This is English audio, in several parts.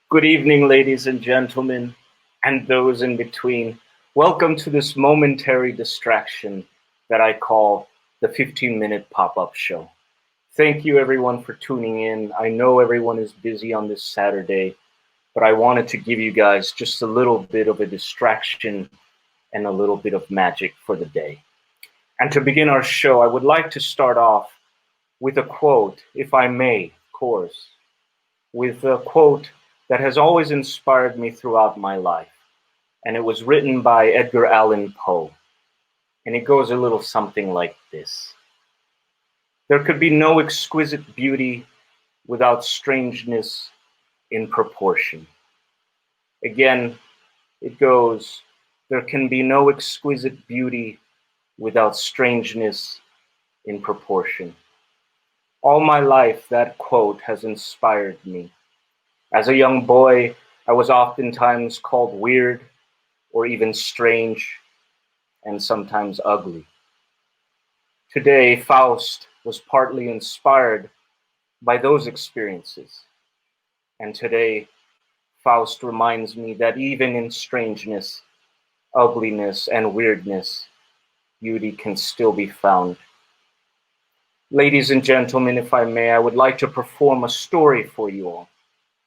Good evening, ladies and gentlemen, and those in between. Welcome to this momentary distraction that I call the 15-minute pop-up show. Thank you, everyone, for tuning in. I know everyone is busy on this Saturday, but I wanted to give you guys just a little bit of a distraction and a little bit of magic for the day. And to begin our show, I would like to start off with a quote, if I may, of course, with a quote that has always inspired me throughout my life. And it was written by Edgar Allan Poe. And it goes a little something like this: there could be no exquisite beauty without strangeness in proportion. Again, it goes, there can be no exquisite beauty without strangeness in proportion. All my life, that quote has inspired me. As a young boy, I was oftentimes called weird or even strange and sometimes ugly. Today, Faust was partly inspired by those experiences. And today, Faust reminds me that even in strangeness, ugliness, and weirdness, beauty can still be found. Ladies and gentlemen, if I may, I would like to perform a story for you all.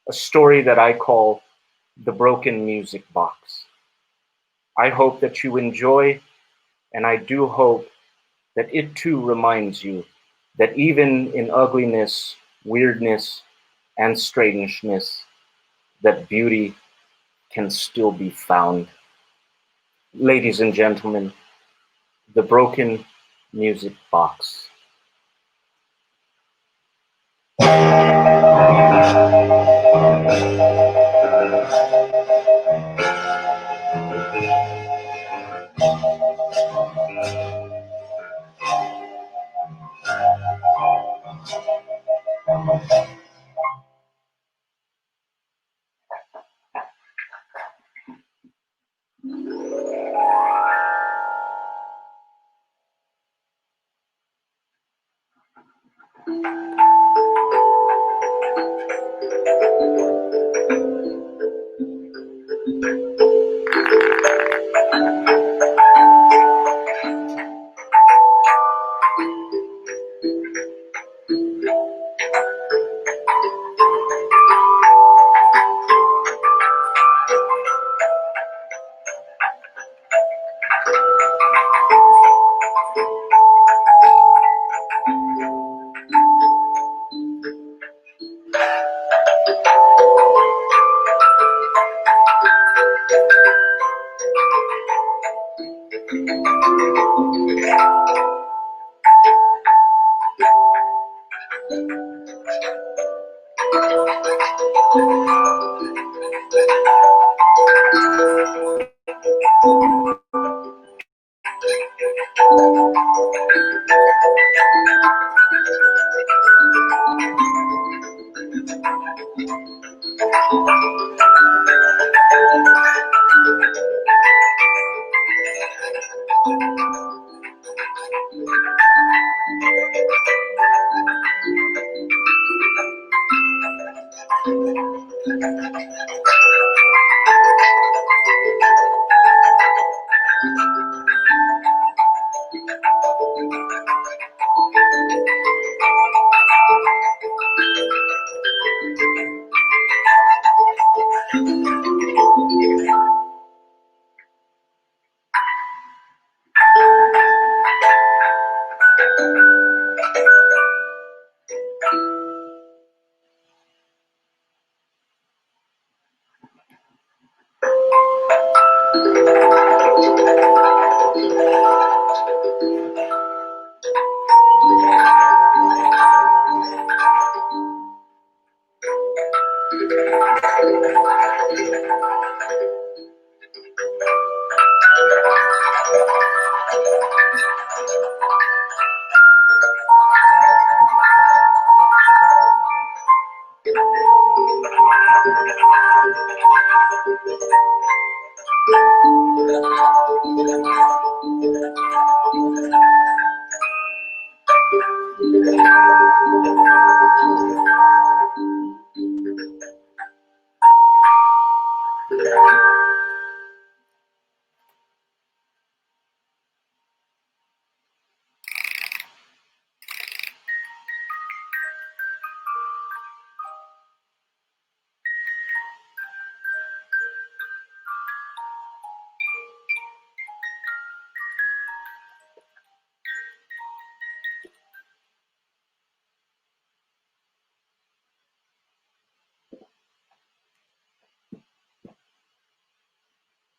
A story that I call The Broken Music Box. I hope that you enjoy, and I do hope that it too reminds you that even in ugliness, weirdness, and strangeness, that beauty can still be found. Ladies and gentlemen, The Broken Music Box.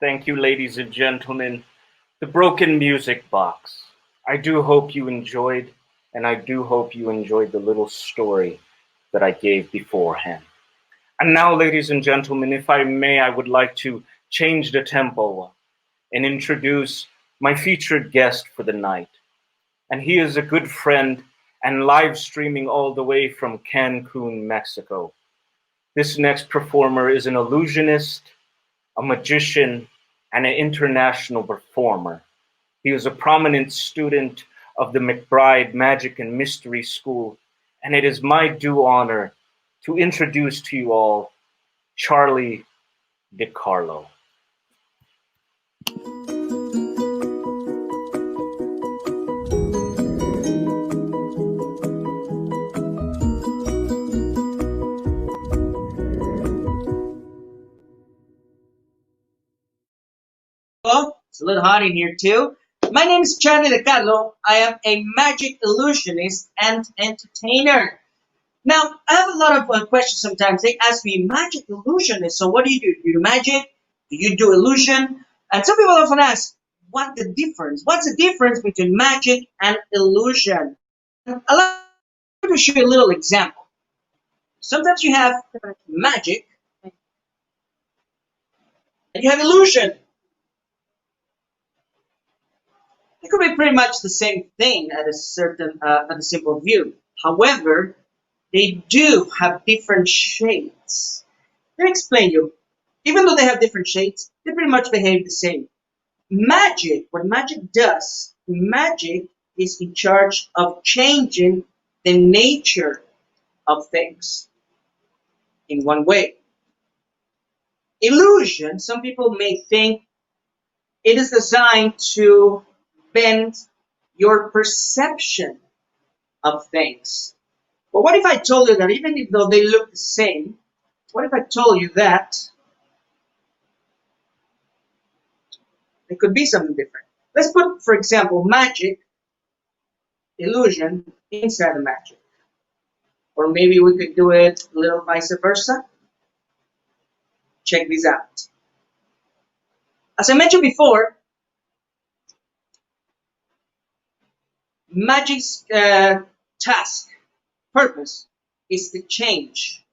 Thank you, ladies and gentlemen. The Broken Music Box. I do hope you enjoyed, and I do hope you enjoyed the little story that I gave beforehand. And now, ladies and gentlemen, if I may, I would like to change the tempo and introduce my featured guest for the night. And he is a good friend and live streaming all the way from Cancun, Mexico. This next performer is an illusionist, a magician, and an international performer. He was a prominent student of the McBride Magic and Mystery School, and it is my due honor to introduce to you all Charly DeCarlo. Hello, it's a little hot in here too. My name is Charly DeCarlo. I am a magic illusionist and entertainer. Now, I have a lot of questions sometimes. They ask me, magic illusionist, so what do? Do you do magic? Do you do illusion? And some people often ask, what's the difference? What's the difference between magic and illusion? Allow me to show you a little example. Sometimes you have magic and you have illusion. It could be pretty much the same thing at a simple view. However, they do have different shades. Let me explain you. Even though they have different shades, they pretty much behave the same. Magic, what magic does, magic is in charge of changing the nature of things in one way. Illusion, some people may think it is designed to bend your perception of things. But what if I told you that even though they look the same, what if I told you that there could be something different? Let's put, for example, magic, illusion inside the magic. Or maybe we could do it a little vice versa. Check this out. As I mentioned before, magic's task, purpose, is to change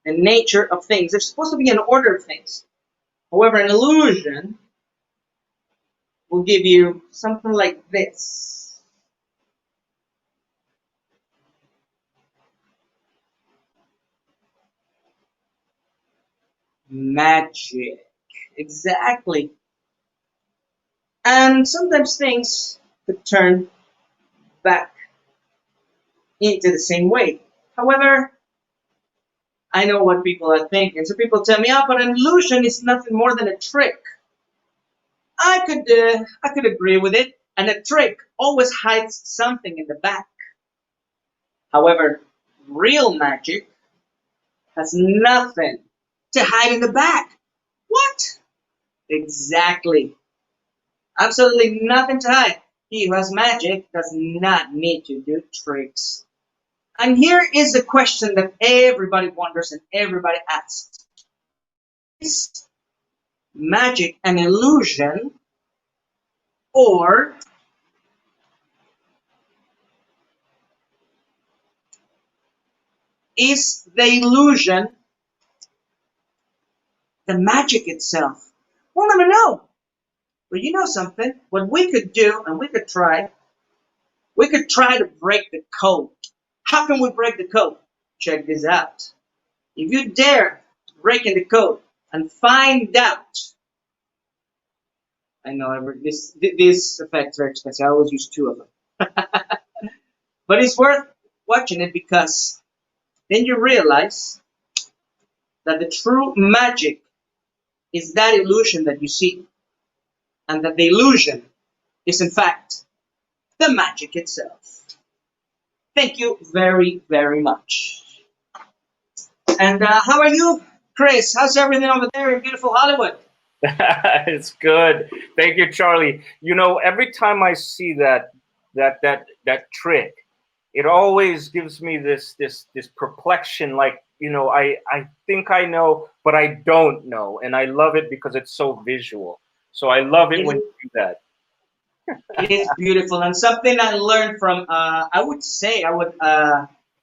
the nature of things. There's supposed to be an order of things. However, an illusion will give you something like this. Magic. Exactly. And sometimes things could turn back into the same way. However, I know what people are thinking. So people tell me, but an illusion is nothing more than a trick. I could agree with it. And a trick always hides something in the back. However, real magic has nothing to hide in the back. What? Exactly. Absolutely nothing to hide. He who has magic does not need to do tricks. And here is the question that everybody wonders and everybody asks. Is magic an illusion, or is the illusion the magic itself? We'll never know. But you know something? What we could do, and we could try to break the code. How can we break the code? Check this out. If you dare break in the code and find out, I know this effect is very expensive. I always use 2 of them. But it's worth watching it, because then you realize that the true magic is that illusion that you see, and that the illusion is in fact the magic itself. Thank you very, very much. And how are you, Chris? How's everything over there in beautiful Hollywood? It's good. Thank you, Charly. You know, every time I see that trick, it always gives me this perplexion, like, I think I know, but I don't know, and I love it because it's so visual. So I love it It, when you do that. it is beautiful, and something I learned from, I would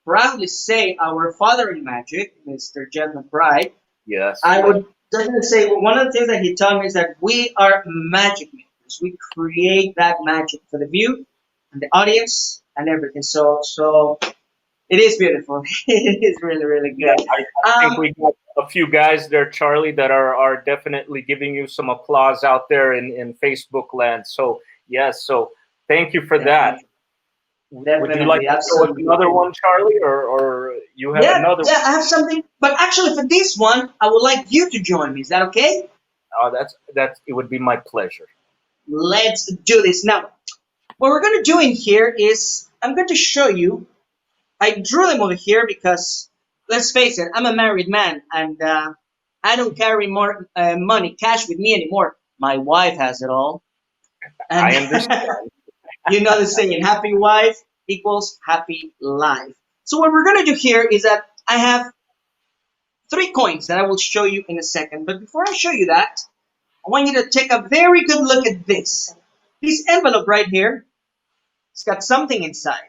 proudly say, our father in magic, Mr. Jeff McBride. Yes. I would definitely say one of the things that he taught me is that we are magic makers. We create that magic for the view and the audience and everything. So it is beautiful. It is really, really Yeah, good. I think we got a few guys there, Charlie, that are definitely giving you some applause out there in Facebook land. So yes, so thank you for that. Would you like Definitely, to go with absolutely. another one, Charlie, or you have Yeah, another yeah, one? I have something. But actually, for this one, I would like you to join me. Is that okay? Oh, that's it would be my pleasure. Let's do this. Now, what we're going to do in here is I'm going to show you. I drew them over here because, let's face it, I'm a married man and I don't carry more money, cash with me anymore. My wife has it all. And I understand. you know the saying, happy wife equals happy life. So what we're going to do here is that I have three coins that I will show you in a second. But before I show you that, I want you to take a very good look at this. This envelope right here, it's got something inside,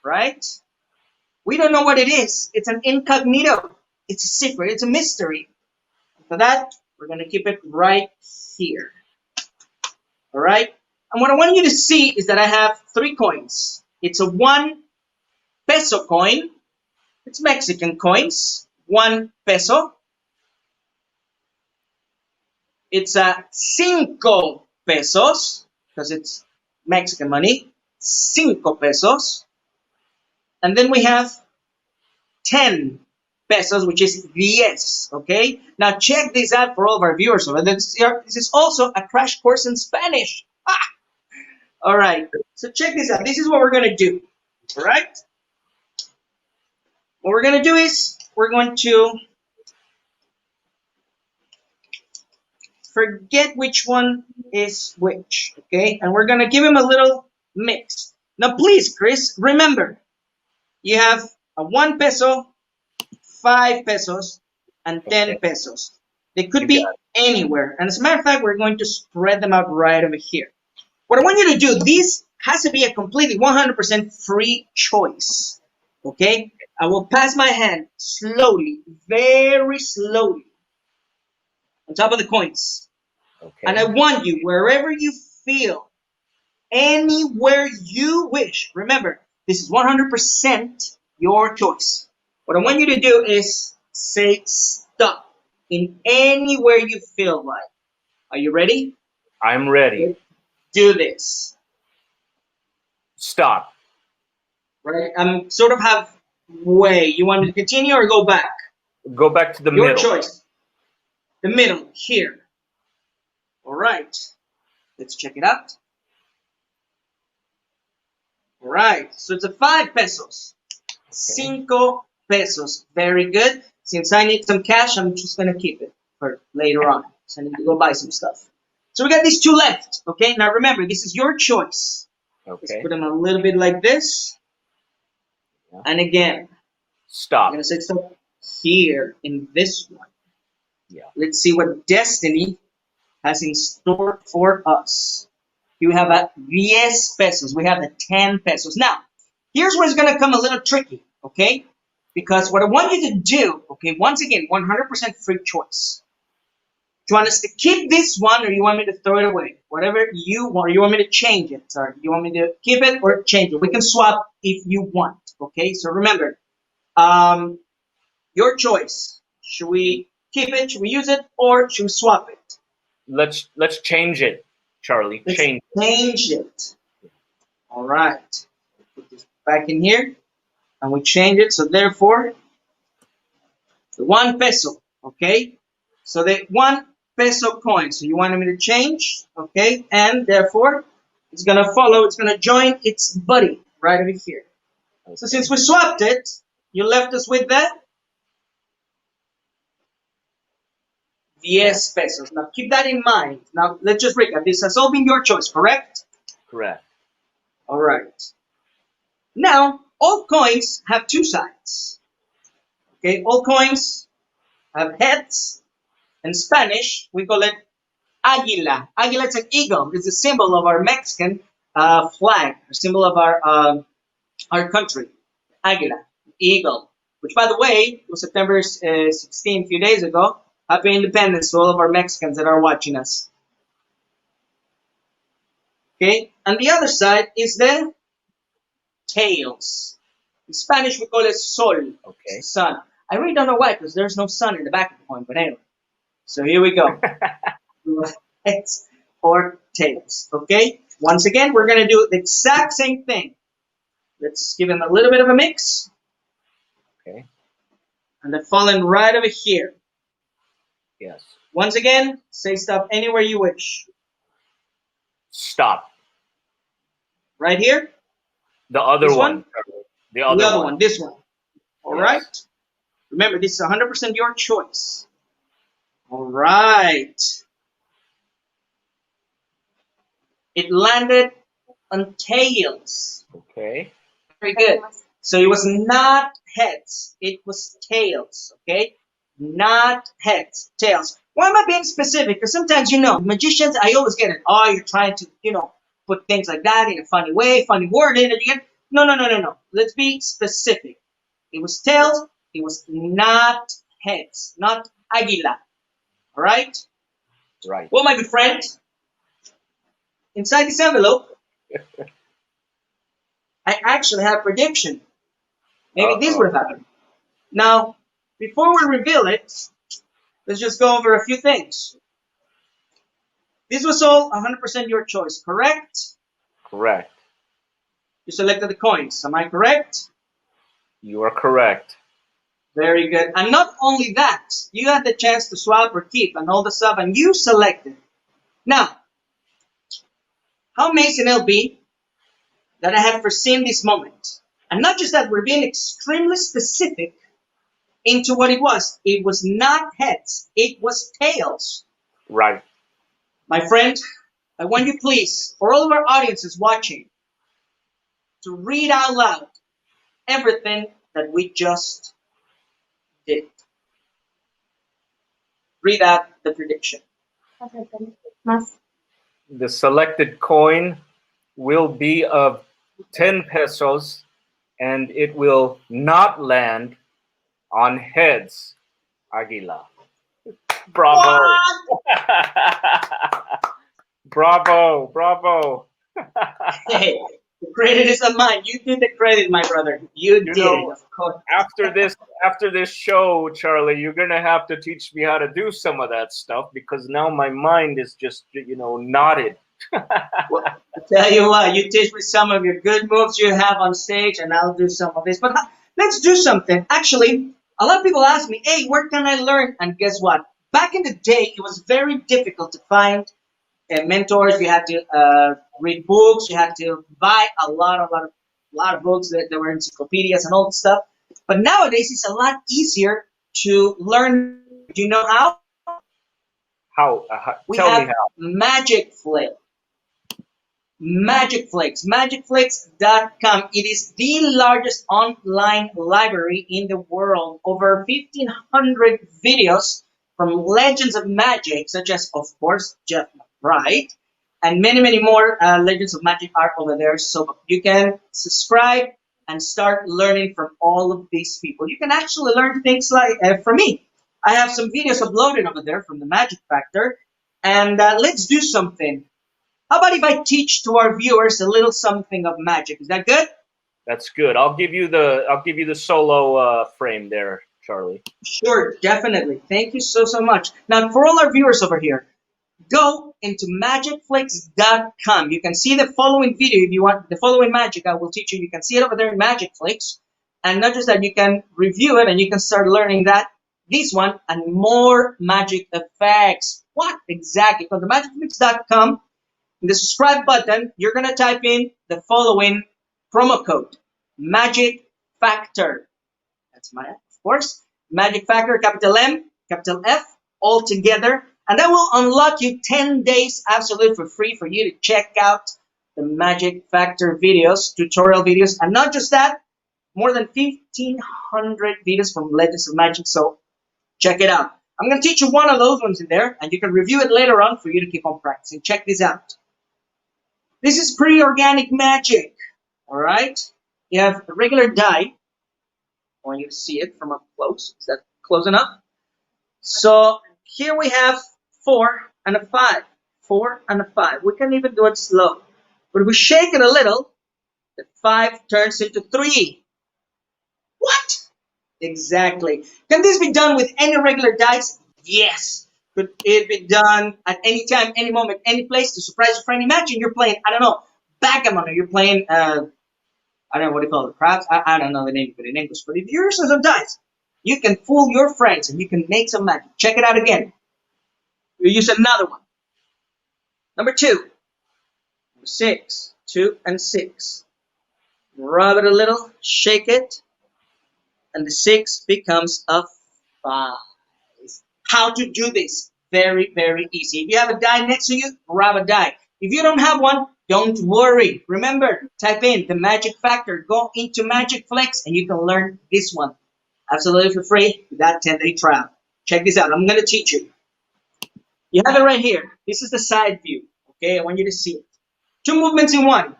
right? We don't know what it is. It's an incognito. It's a secret. It's a mystery. For that, we're going to keep it right here. All right? And what I want you to see is that I have three coins. It's a 1 peso coin. It's Mexican coins. 1 peso. It's a 5 pesos because it's Mexican money. 5 pesos. And then we have 10 pesos, which is 10. Okay? Now check this out for all of our viewers. So this is also a crash course in Spanish. Ah! All right. So check this out. This is what we're going to do. All right? What we're going to do is we're going to forget which one is which. Okay? And we're going to give him a little mix. Now, please, Chris, remember, you have a 1 peso, 5 pesos, and 10 Okay, pesos. They could you be got it. anywhere. And as a matter of fact, we're going to spread them out right over here. What I want you to do, this has to be a completely 100% free choice. Okay? I will pass my hand slowly, very slowly, on top of the coins. And I Okay. want you, wherever you feel, anywhere you wish, remember, this is 100% your choice. What I want you to do is say stop in anywhere you feel like. Are you ready? I'm ready. Let's do this. Stop. Right? I'm sort of halfway. You want me to continue or go back? Go back to the Your middle. choice. The middle, here. All right. Let's check it out. All right. So it's a 5 pesos. Okay. 5 pesos. Very good. Since I need some cash, I'm just going to keep it for later on. So I need to go buy some stuff. So we got these two left. Okay. Now remember, this is your choice. Let's Okay. put them a little bit like this. Yeah. And again, I'm Stop. going to say stop here in this one. Yeah. Let's see what destiny has in store for us. You have a 10 pesos. We have the 10 pesos. Now, here's where it's going to come a little tricky, okay? Because what I want you to do, okay, once again, 100% free choice. Do you want us to keep this one or you want me to throw it away? Whatever you want, or you want me to change it. Sorry, you want me to keep it or change it? We can swap if you want, okay? So remember, your choice. Should we keep it? Should we use it? Or should we swap it? Let's change it, Charlie. Let's Change. change it. All right. Put this back in here. And we change it. So therefore, the 1 peso. Okay. So the 1 peso coin. So you wanted me to change. Okay. And therefore, it's going to follow. It's going to join its buddy right over here. So since we swapped it, you left us with that 10 pesos. Now keep that in mind. Now let's just recap. This has all been your choice, correct? Correct. All right. Now, all coins have two sides. Okay, all coins have heads. In Spanish, we call it águila. Águila is an eagle. It's a symbol of our Mexican flag, a symbol of our country. Águila, eagle. Which, by the way, was September 16, a few days ago. Happy Independence to all of our Mexicans that are watching us. Okay, and the other side is the tails. In Spanish, we call it sol, Okay. sun. I really don't know why, because there's no sun in the back of the coin, but anyway. So here we go. Heads or tails, okay? Once again, we're going to do the exact same thing. Let's give them a little bit of a mix. Okay. And they're falling right over here. Yes. Once again, say stop anywhere you wish. Stop. Right here? The other This one. one? The other one. This one. All Yes. right? Remember, this is 100% your choice. All right. It landed on tails. Okay. Very good. So it was not heads. It was tails. Okay? Not heads. Tails. Why am I being specific? Because sometimes, magicians, I always get it. Oh, you're trying to, put things like that in a funny way, funny word in it again. No. Let's be specific. It was tails. It was not heads. Not águila. All right? Right. Well, my good friend, inside this envelope, I actually have a prediction. Maybe this would have happened. Now, before we reveal it, let's just go over a few things. This was all 100% your choice, correct? Correct. You selected the coins. Am I correct? You are correct. Very good. And not only that, you had the chance to swap or keep and all the stuff, and you selected. Now, how amazing it'll be that I have foreseen this moment. And not just that, we're being extremely specific into what it was. It was not heads. It was tails. Right. My friend, I want you please, for all of our audiences watching, to read out loud everything that we just did. Read out the prediction. The selected coin will be of 10 pesos and it will not land on heads. Águila. Bravo. Bravo. Hey, the credit is on mine. You did the credit, my brother. You did it, of course. After this show, Charlie, you're gonna have to teach me how to do some of that stuff because now my mind is just knotted. Well, I tell you what, you teach me some of your good moves you have on stage, and I'll do some of this. But let's do something. Actually, a lot of people ask me, hey, where can I learn? And guess what? Back in the day, it was very difficult to find mentors. You had to read books. You had to buy a lot of books that were encyclopedias and all that stuff. But nowadays, it's a lot easier to learn. Do you know how? How? We Tell have me how. Magic Flip. Magic Flicks. MagicFlix.com. It is the largest online library in the world. Over 1,500 videos from legends of magic, such as, of course, Jeff McBride, and many, many more legends of magic are over there. So you can subscribe and start learning from all of these people. You can actually learn things like from me. I have some videos uploaded over there from the Magic Factor. And let's do something. How about if I teach to our viewers a little something of magic? Is that good? That's good. I'll give you the solo frame there, Charlie. Sure, definitely. Thank you so much. Now, for all our viewers over here, go into magicflix.com. You can see the following video if you want the following magic I will teach you. You can see it over there in MagicFlix. And not just that, you can review it and you can start learning this one, and more magic effects. What exactly? Go to magicflix.com. In the subscribe button, you're going to type in the following promo code, Magic Factor. That's my, of course, Magic Factor, capital M, capital F, all together. And that will unlock you 10 days absolutely for free for you to check out the Magic Factor videos, tutorial videos. And not just that, more than 1,500 videos from Legends of Magic, so check it out. I'm going to teach you one of those ones in there, and you can review it later on for you to keep on practicing. Check this out. This is pre-organic magic, all right? You have a regular die. I want you to see it from up close. Is that close enough? So here we have 4 and a 5. 4 and a 5. We can even do it slow. But if we shake it a little, the 5 turns into 3. What? Exactly. Can this be done with any regular dice? Yes. Could it be done at any time, any moment, any place to surprise your friend? Imagine you're playing, I don't know, backgammon, or you're playing, I don't know what do you call it, craps? I don't know the name of it in English, but if you're using some dice, you can fool your friends and you can make some magic. Check it out again. We use another one. Number 2. Number 6. 2 and 6. Rub it a little, shake it, and the 6 becomes a 5. How to do this? Very, very easy. If you have a die next to you, grab a die. If you don't have one, don't worry. Remember, type in the magic factor, go into Magic Flex, and you can learn this one absolutely for free with that 10-day trial. Check this out. I'm going to teach you. You have it right here. This is the side view. Okay, I want you to see it. 2 movements in one.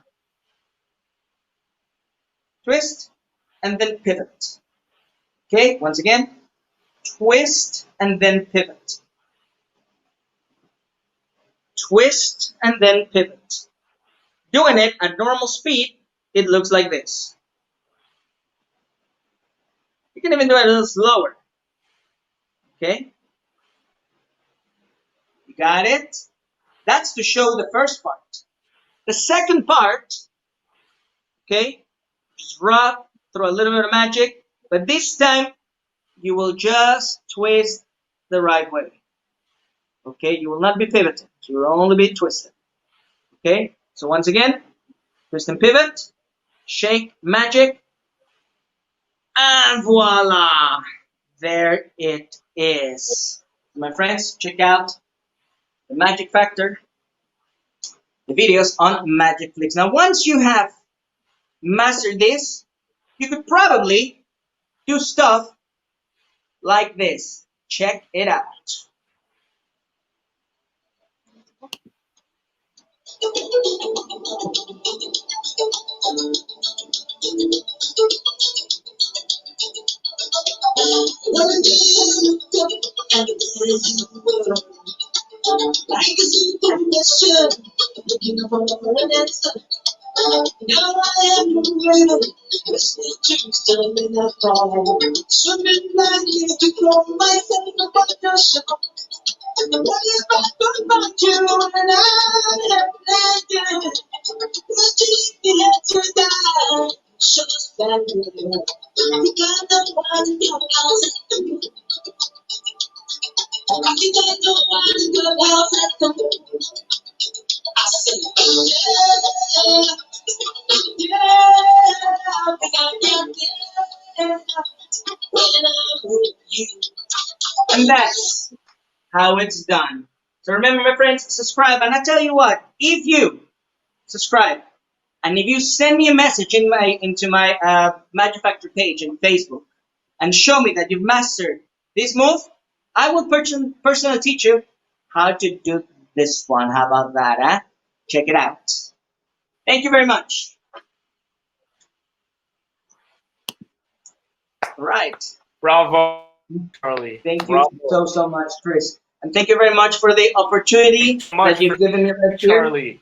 Twist and then pivot. Okay, once again, twist and then pivot. Twist and then pivot. Doing it at normal speed, it looks like this. You can even do it a little slower. Okay? You got it? That's to show the first part. The second part, okay, just rub, throw a little bit of magic, but this time you will just twist the right way. Okay, you will not be pivoting, you will only be twisting. Okay, so once again, twist and pivot, shake, magic, and voila! There it is. My friends, check out the Magic Factor, the videos on Magic Flicks. Now, once you have mastered this, you could probably do stuff like this. Check it out. Like a supermission, looking for an answer. Now I am ready, listening to still in the fall. Swimming blindly to throw myself above the shore. What if I could find you and I have landed? Would you leave me here to die? Show us that we got the one in your house. I think I know why the house at the I said, and that's how it's done. So remember, my friends, subscribe. And I tell you what, if you subscribe and if you send me a message into my Magic Factor page in Facebook and show me that you've mastered this move, I will personally teach you how to do this one. How about that, huh? Check it out. Thank you very much. All right. Bravo, Charly. Thank you so much, Chris. And thank you very much for the opportunity that you've given me right here. Charly.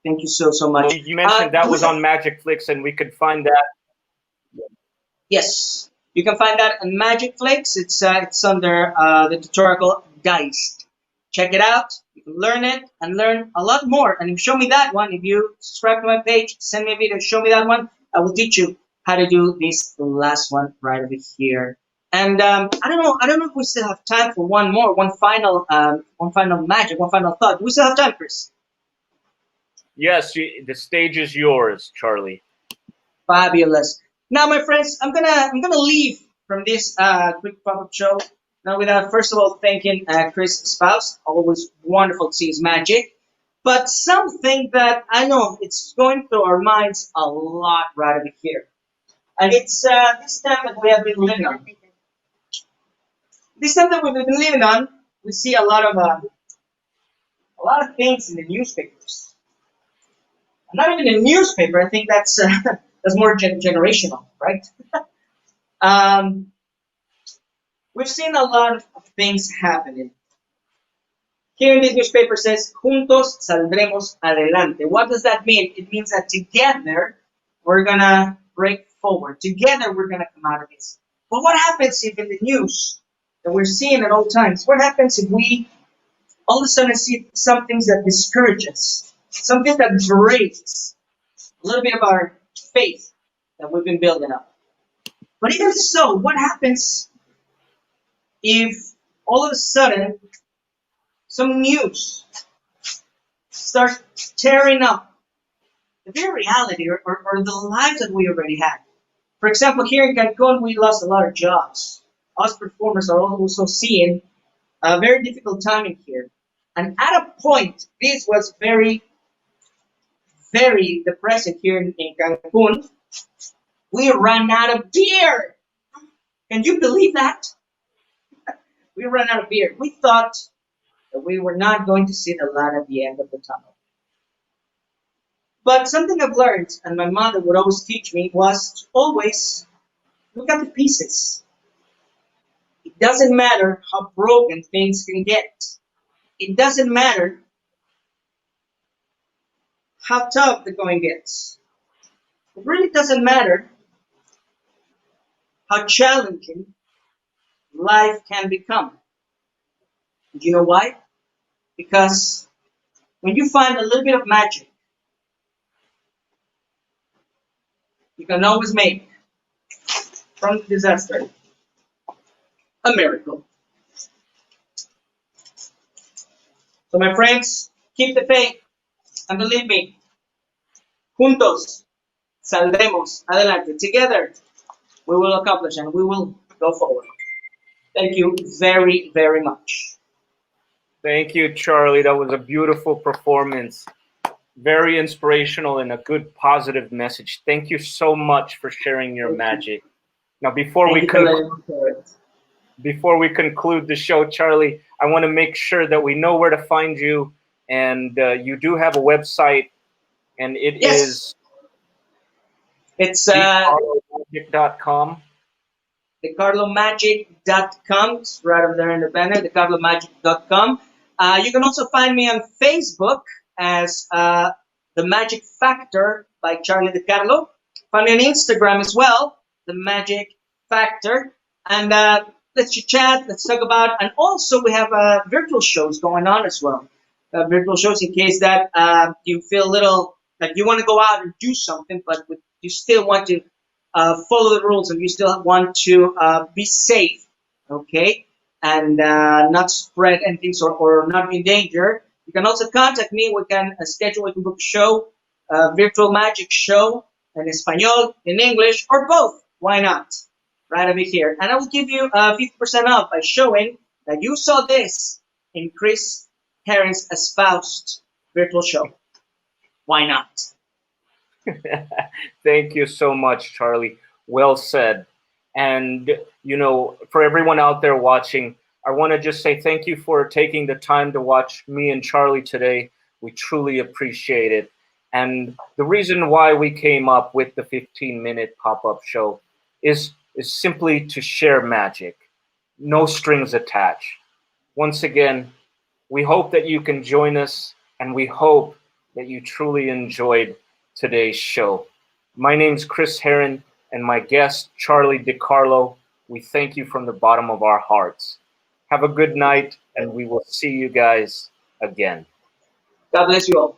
Thank you so much. Well, you mentioned that was on Magic Flicks, and we could find that. Yes. You can find that on Magic Flicks. It's under the tutorial Diced. Check it out. You can learn it and learn a lot more. And if you show me that one, if you subscribe to my page, send me a video, show me that one, I will teach you how to do this last one right over here. And I don't know if we still have time for one final magic, one final thought. Do we still have time, Chris? Yes, the stage is yours, Charly. Fabulous. Now, my friends, I'm gonna leave from this quick pop-up show. Now, without first of all thanking Chris Faust, always wonderful to see his magic. But something that I know it's going through our minds a lot right over here. And it's this time that we have been living on. This time that we've been living on, we see a lot of things in the newspapers. Not even a newspaper. I think that's that's more generational, right? We've seen a lot of things happening. Here in this newspaper says, "Juntos saldremos adelante." What does that mean? It means that together we're gonna break forward. Together we're gonna come out of this. But what happens if in the news that we're seeing at all times, what happens if we all of a sudden see some things that discourage us, something that breaks a little bit of our faith that we've been building up? But even so, what happens if all of a sudden some news starts tearing up the very reality or the lives that we already had? For example, here in Cancun, we lost a lot of jobs. Us performers are also seeing a very difficult timing here. And at a point, this was very, very depressing here in Cancun. We ran out of beer. Can you believe that? We ran out of beer. We thought that we were not going to see the light at the end of the tunnel. But something I've learned, and my mother would always teach me, was to always look at the pieces. It doesn't matter how broken things can get. It doesn't matter how tough the going gets. It really doesn't matter how challenging life can become. Do you know why? Because when you find a little bit of magic, you can always make from the disaster a miracle. So my friends, keep the faith and believe me, juntos saldremos adelante. Together we will accomplish and we will go forward. Thank you very, very much. Thank you, Charly. That was a beautiful performance. Very inspirational and a good positive message. Thank you so much for sharing your magic. Now, before we conclude the show, Charly, I want to make sure that we know where to find you. And you do have a website, and it's thecarlomagic.com. thecarlomagic.com. It's right over there in the banner, thecarlomagic.com. You can also find me on Facebook as The Magic Factor by Charly DeCarlo. Find me on Instagram as well, The Magic Factor. And let's chat, let's talk about, and also we have virtual shows going on as well. Virtual shows in case that you feel a little like you want to go out and do something, but you still want to follow the rules and you still want to be safe, okay, and not spread anything or not be in danger. You can also contact me. We can schedule, we can book a show, virtual magic show in Espanol, in English, or both. Why not? Right over here. And I will give you 50% off by showing that you saw this in Chris Herren's as Faust virtual show. Why not? Thank you so much, Charly. Well said. And, you know, for everyone out there watching, I want to just say thank you for taking the time to watch me and Charly today. We truly appreciate it. And the reason why we came up with the 15-minute pop-up show is simply to share magic. No strings attached. Once again, we hope that you can join us, and we hope that you truly enjoyed today's show. My name's Chris Herren, and my guest, Charly DeCarlo. We thank you from the bottom of our hearts. Have a good night, and we will see you guys again. God bless you all.